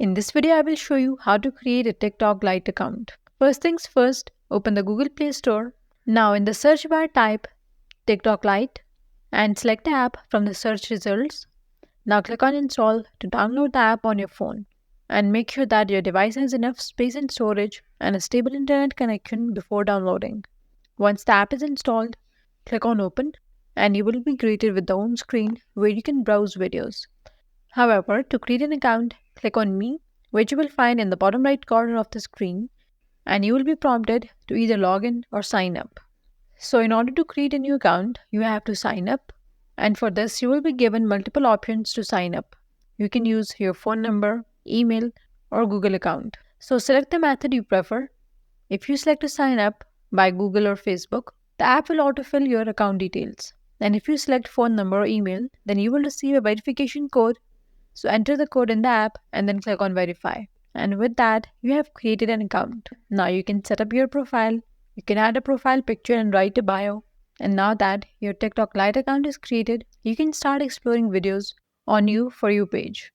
In this video, I will show you how to create a TikTok Lite account. First things first, open the Google Play Store. Now in the search bar type TikTok Lite and select the app from the search results. Now click on install to download the app on your phone and make sure that your device has enough space and storage and a stable internet connection before downloading. Once the app is installed, click on open and you will be greeted with the home screen where you can browse videos. However, to create an account, click on Me, which you will find in the bottom right corner of the screen, and you will be prompted to either log in or sign up. So in order to create a new account, you have to sign up, and for this you will be given multiple options to sign up. You can use your phone number, email, or Google account. So select the method you prefer. If you select to sign up by Google or Facebook, the app will autofill your account details. And if you select phone number or email, then you will receive a verification code. So enter the code in the app and then click on verify. And with that, you have created an account. Now you can set up your profile. You can add a profile picture and write a bio. And now that your TikTok Lite account is created, you can start exploring videos on your For You page.